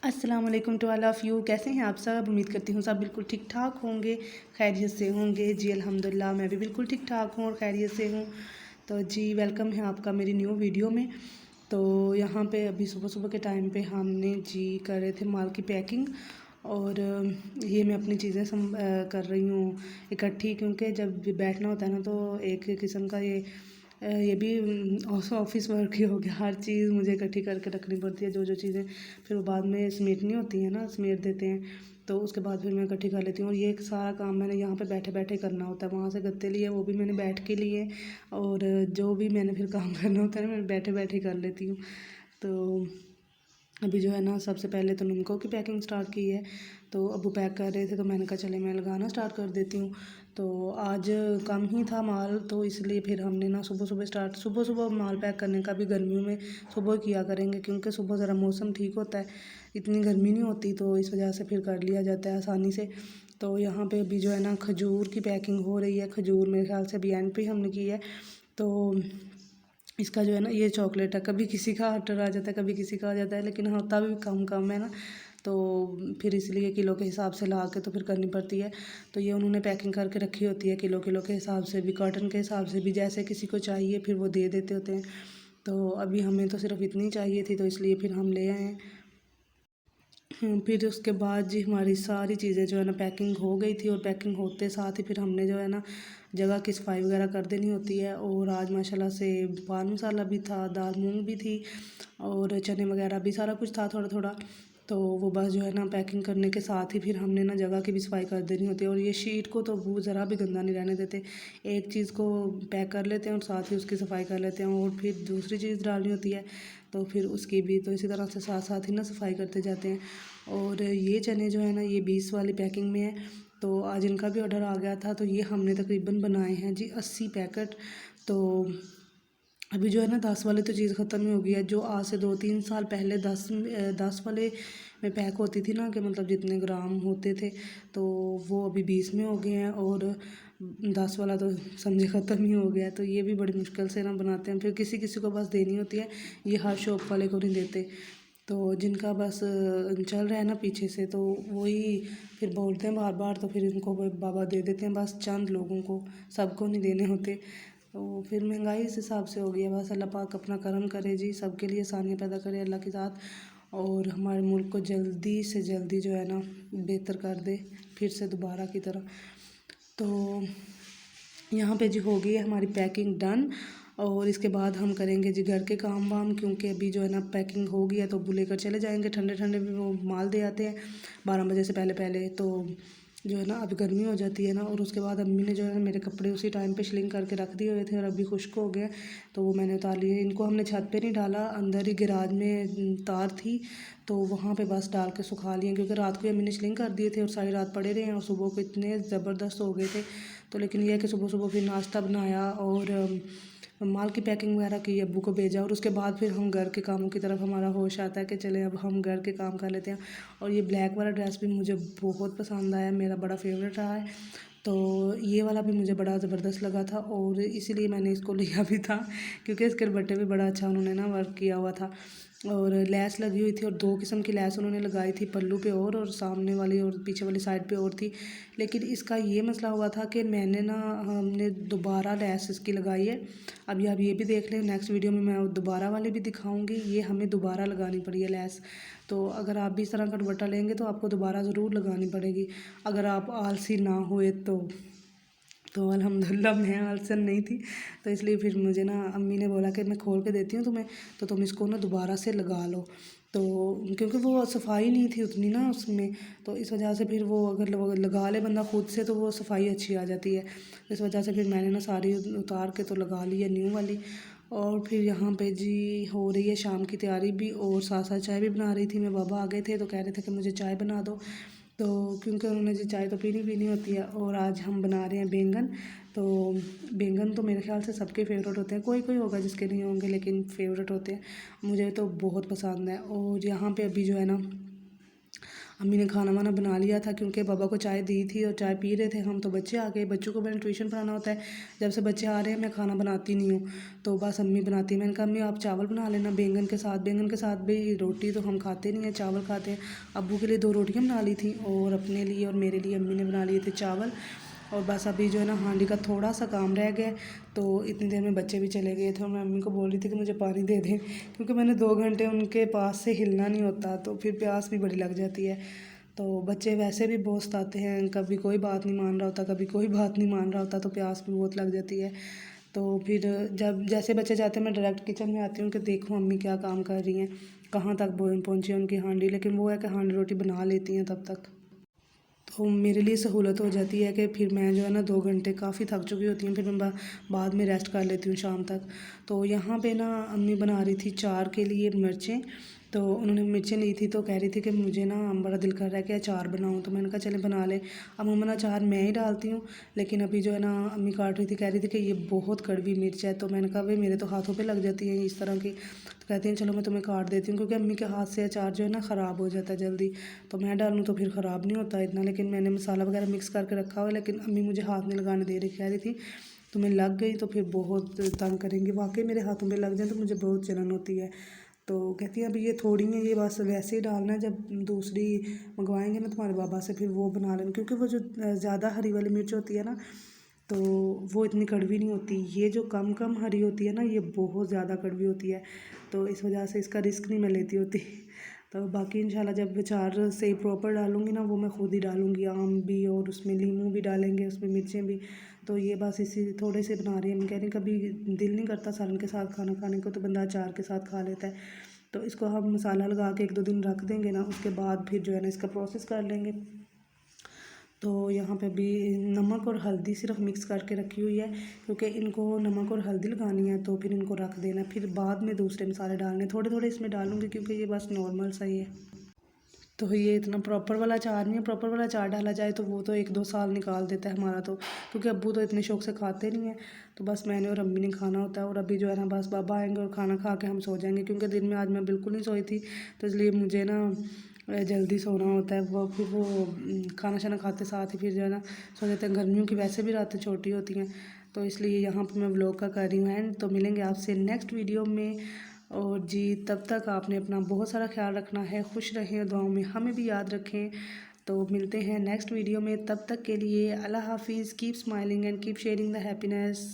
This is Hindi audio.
अस्सलाम वालेकुम टू ऑल ऑफ़ यू। कैसे हैं आप सब? उम्मीद करती हूँ सब बिल्कुल ठीक ठाक होंगे, खैरियत से होंगे। जी अल्हम्दुलिल्लाह, मैं भी बिल्कुल ठीक ठाक हूँ और खैरियत से हूँ। तो जी वेलकम है आपका मेरी न्यू वीडियो में। तो यहाँ पे अभी सुबह सुबह के टाइम पे हमने जी कर रहे थे माल की पैकिंग। और ये मैं अपनी चीज़ें कर रही हूँ इकट्ठी, क्योंकि जब भी बैठना होता है ना तो एक किस्म का ये भी ऑफिस वर्क ही हो गया। हर चीज़ मुझे इकट्ठी करके रखनी पड़ती है, जो जो चीज़ें फिर वो बाद में समेटनी होती हैं ना, समेट देते हैं तो उसके बाद फिर मैं इकट्ठी कर लेती हूँ। और ये एक सारा काम मैंने यहाँ पे बैठे बैठे करना होता है। वहाँ से गत्ते लिए वो भी मैंने बैठ के लिए, और जो भी मैंने फिर काम करना होता है ना, मैं बैठे बैठे कर लेती हूँ। तो अभी जो है ना, सबसे पहले तो नमकों की पैकिंग स्टार्ट की है। तो अबू पैक कर रहे थे तो मैंने कहा चले मैं लगाना स्टार्ट कर देती हूँ। तो आज कम ही था माल, तो इसलिए फिर हमने ना सुबह सुबह माल पैक करने का भी गर्मियों में सुबह किया करेंगे, क्योंकि सुबह ज़रा मौसम ठीक होता है, इतनी गर्मी नहीं होती, तो इस वजह से फिर कर लिया जाता है आसानी से। तो यहाँ पे अभी जो है ना खजूर की पैकिंग हो रही है। खजूर मेरे ख्याल से अभी एंड पे हमने की है। तो इसका जो है ना, ये चॉकलेट है, कभी किसी का ऑर्डर आ जाता है, कभी किसी का आ जाता है, लेकिन होता भी कम कम है ना, तो फिर इसलिए किलो के हिसाब से ला के तो फिर करनी पड़ती है। तो ये उन्होंने पैकिंग करके रखी होती है किलो किलो के हिसाब से भी, कार्टन के हिसाब से भी, जैसे किसी को चाहिए फिर वो दे देते होते हैं। तो अभी हमें तो सिर्फ इतनी चाहिए थी, तो इसलिए फिर हम ले आए हैं। फिर उसके बाद जी हमारी सारी चीज़ें जो है ना पैकिंग हो गई थी, और पैकिंग होते साथ ही फिर हमने जो है ना जगह की सफाई वगैरह कर देनी होती है। और आज माशाल्लाह से पान मसाला भी था, दाल मूंग भी थी, और चने वगैरह भी, सारा कुछ था थोड़ा थोड़ा। तो वो बस जो है ना पैकिंग करने के साथ ही फिर हमने ना जगह की भी सफाई कर देनी होती है। और ये शीट को तो वो ज़रा भी गंदा नहीं रहने देते। एक चीज़ को पैक कर लेते हैं और साथ ही उसकी सफाई कर लेते हैं, और फिर दूसरी चीज़ डालनी होती है तो फिर उसकी भी, तो इसी तरह से साथ साथ ही ना सफाई करते जाते हैं। और ये चने जो है ना, ये 20 वाली पैकिंग में है। तो आज इनका भी ऑर्डर आ गया था, तो ये हमने तकरीबन बनाए हैं जी 80 पैकेट। तो अभी जो है ना 10 वाले तो चीज़ ख़त्म ही हो गई है। जो आज से 2-3 साल पहले 10 वाले में पैक होती थी ना, कि मतलब जितने ग्राम होते थे, तो वो अभी 20 में हो गए हैं। और 10 वाला तो समझे ख़त्म ही हो गया। तो ये भी बड़ी मुश्किल से ना बनाते हैं, फिर किसी किसी को बस देनी होती है, ये हर शॉप वाले को नहीं देते। तो जिनका बस चल रहा है ना पीछे से, तो वही फिर बोलते हैं बार बार, तो फिर इनको बाबा दे देते हैं, बस चंद लोगों को, सबको नहीं देने होते। तो फिर महंगाई इस हिसाब से हो गई है। बस अल्लाह पाक अपना करम करे जी, सबके लिए आसानियाँ पैदा करे अल्लाह के साथ, और हमारे मुल्क को जल्दी से जल्दी जो है ना बेहतर कर दे, फिर से दोबारा की तरह। तो यहाँ पे जी हो गई है हमारी पैकिंग डन। और इसके बाद हम करेंगे जी घर के काम वाम, क्योंकि अभी जो है ना पैकिंग हो गई है, तो लेकर चले जाएंगे। ठंडे ठंडे भी वो माल दे आते हैं 12 बजे से पहले पहले। तो जो है ना अब गर्मी हो जाती है ना, और उसके बाद अम्मी ने जो है ना मेरे कपड़े उसी टाइम पे श्लिंग करके रख दिए हुए थे, और अभी खुश्क हो गए, तो वो मैंने उतार लिए। इनको हमने छत पे नहीं डाला, अंदर ही गैराज में तार थी, तो वहाँ पे बस डाल के सुखा लिए, क्योंकि रात को अम्मी ने श्लिंग कर दिए थे और सारी रात पड़े रहे हैं, और सुबह को इतने ज़बरदस्त हो गए थे। तो लेकिन यह है कि सुबह सुबह फिर नाश्ता बनाया और माल की पैकिंग वगैरह की, अब्बू को भेजा, और उसके बाद फिर हम घर के कामों की तरफ हमारा होश आता है कि चले अब हम घर के काम कर लेते हैं। और ये ब्लैक वाला ड्रेस भी मुझे बहुत पसंद आया, मेरा बड़ा फेवरेट रहा है। तो ये वाला भी मुझे बड़ा ज़बरदस्त लगा था, और इसीलिए मैंने इसको लिया भी था, क्योंकि इसके बट्टे भी बड़ा अच्छा उन्होंने ना वर्क किया हुआ था, और लैस लगी हुई थी, और 2 किस्म की लैस उन्होंने लगाई थी, पल्लू पे और सामने वाली और पीछे वाली साइड पे और थी। लेकिन इसका ये मसला हुआ था कि हमने दोबारा लैस इसकी लगाई है। अभी आप ये भी देख लें, नेक्स्ट वीडियो में मैं दोबारा वाली भी दिखाऊंगी। ये हमें दोबारा लगानी पड़ी है लैस। तो अगर आप भी इस तरह का दुपट्टा लेंगे तो आपको दोबारा ज़रूर लगानी पड़ेगी, अगर आप आलसी ना हुए तो अल्हम्दुलिल्लाह मैं आलसन नहीं थी, तो इसलिए फिर मुझे ना अम्मी ने बोला कि मैं खोल के देती हूँ तुम्हें, तो तुम इसको ना दोबारा से लगा लो। तो क्योंकि वो सफाई नहीं थी उतनी ना उसमें, तो इस वजह से फिर वो अगर लगा ले बंदा खुद से, तो वो सफाई अच्छी आ जाती है। इस वजह से फिर मैंने ना सारी उतार के तो लगा ली है न्यू वाली। और फिर यहाँ पे जी हो रही है शाम की तैयारी भी, और साथ साथ चाय भी बना रही थी मैं। बाबा आ गए थे तो कह रहे थे कि मुझे चाय बना दो, तो क्योंकि उन्होंने जी चाय तो पीनी पीनी होती है। और आज हम बना रहे हैं बैंगन। तो बैंगन तो मेरे ख्याल से सबके फेवरेट होते हैं, कोई कोई होगा जिसके नहीं होंगे, लेकिन फेवरेट होते हैं। मुझे तो बहुत पसंद है। और यहाँ पे अभी जो है ना अम्मी ने खाना वाना बना लिया था क्योंकि पापा को चाय दी थी और चाय पी रहे थे हम। तो बच्चे आ गए, बच्चों को मैंने ट्यूशन पढ़ाना होता है। जब से बच्चे आ रहे हैं मैं खाना बनाती नहीं हूँ, तो बस अम्मी बनाती है। मैंने कहा अम्मी आप चावल बना लेना बैंगन के साथ। बैंगन के साथ भी रोटी तो हम खाते नहीं हैं, चावल खाते हैं। अब्बू के लिए 2 रोटियाँ बना ली थी और अपने लिए और मेरे लिए अम्मी ने बना लिए थे चावल। और बस अभी जो है ना हांडी का थोड़ा सा काम रह गया, तो इतनी देर में बच्चे भी चले गए थे और मैं अम्मी को बोल रही थी कि मुझे पानी दे दें, क्योंकि मैंने 2 घंटे उनके पास से हिलना नहीं होता, तो फिर प्यास भी बड़ी लग जाती है। तो बच्चे वैसे भी बहुत सताते हैं, कभी कोई बात नहीं मान रहा होता, कभी कोई बात नहीं मान रहा होता, तो प्यास भी बहुत लग जाती है। तो फिर जब जैसे बच्चे जाते हैं मैं डायरेक्ट किचन में आती हूँ कि देखूँ अम्मी क्या काम कर रही हैं, कहाँ तक पहुँची है उनकी हांडी। लेकिन वो है कि हांडी रोटी बना लेती हैं तब तक, तो मेरे लिए सहूलत हो जाती है कि फिर मैं जो है ना 2 घंटे काफ़ी थक चुकी होती हूँ, फिर मैं बाद में रेस्ट कर लेती हूँ शाम तक। तो यहाँ पे ना अम्मी बना रही थी अचार के लिए मिर्चें, तो उन्होंने मिर्चें ली थी तो कह रही थी कि मुझे ना बड़ा दिल कर रहा है कि अचार बनाऊँ, तो मैंने कहा चले बना ले। अमूमन अचार मैं ही डालती हूँ, लेकिन अभी जो है ना अम्मी काट रही थी, कह रही थी कि ये बहुत कड़वी मिर्च है। तो मैंने कहा भाई मेरे तो हाथों पे लग जाती है इस तरह की, तो कहती हैं चलो मैं तुम्हें काट देती हूँ, क्योंकि अम्मी के हाथ से अचार जो है ना ख़राब हो जाता है जल्दी। तो मैं डालूँ तो फिर ख़राब नहीं होता इतना, लेकिन मैंने मसाला वगैरह मिक्स करके रखा हुआ है, लेकिन अम्मी मुझे हाथ नहीं लगाने दे रही, कह रही थी तुम्हें लग गई तो फिर बहुत तंग करेंगी। वाकई मेरे हाथों में लग जाए तो मुझे बहुत जलन होती है। तो कहती है अभी ये थोड़ी है, ये बस वैसे ही डालना है, जब दूसरी मंगवाएंगे ना तुम्हारे बाबा से फिर वो बना लेना, क्योंकि वो जो ज़्यादा हरी वाली मिर्च होती है ना तो वो इतनी कड़वी नहीं होती। ये जो कम कम हरी होती है ना ये बहुत ज़्यादा कड़वी होती है, तो इस वजह से इसका रिस्क नहीं मैं लेती होती। तो बाकी इंशाल्लाह जब अचार से प्रॉपर डालूँगी ना वो मैं खुद ही डालूँगी, आम भी और उसमें नींबू भी डालेंगे, उसमें मिर्चें भी। तो ये बस इसी थोड़े से बना रही है। मैं कह रही कभी दिल नहीं करता सालन के साथ खाना खाने को, तो बंदा अचार के साथ खा लेता है। तो इसको हम मसाला लगा के 1-2 दिन रख देंगे ना, उसके बाद फिर जो है ना इसका प्रोसेस कर लेंगे। तो यहाँ पे भी नमक और हल्दी सिर्फ मिक्स करके रखी हुई है, क्योंकि इनको नमक और हल्दी लगानी है, तो फिर इनको रख देना, फिर बाद में दूसरे मसाले डालने थोड़े थोड़े इसमें डालूंगी, क्योंकि ये बस नॉर्मल सा ही है। तो ये इतना प्रॉपर वाला अचार नहीं है, प्रॉपर वाला अचार डाला जाए तो वो तो 1-2 साल निकाल देता है हमारा, तो क्योंकि अब्बू तो इतने शौक से खाते नहीं हैं। तो बस मैंने और अम्मी ने खाना होता है, और अभी जो है ना बस बाबा आएंगे और खाना खा के हम सो जाएंगे, क्योंकि दिन में आज मैं बिल्कुल नहीं सोई थी, तो इसलिए मुझे ना जल्दी सोना होता है। वो फिर वो खाना शाना खाते साथ ही फिर जो है ना सो जाते हैं। गर्मियों की वैसे भी रातें छोटी होती हैं, तो इसलिए यहाँ पर मैं व्लॉग का कर रही हूँ एंड। तो मिलेंगे आपसे नेक्स्ट वीडियो में, और जी तब तक आपने अपना बहुत सारा ख्याल रखना है, खुश रहें, दुआओं में हमें भी याद रखें। तो मिलते हैं नेक्स्ट वीडियो में, तब तक के लिए अल्लाह हाफिज़, keep smiling and keep sharing the happiness.